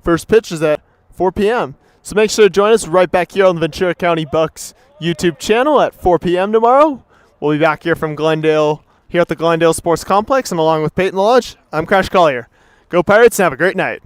First pitch is at 4 p.m. So make sure to join us right back here on the Ventura County Bucks YouTube channel at 4 p.m. tomorrow. We'll be back here from Glendale, here at the Glendale Sports Complex, and along with Peyton Lodge, I'm Crash Collier. Go Pirates and have a great night.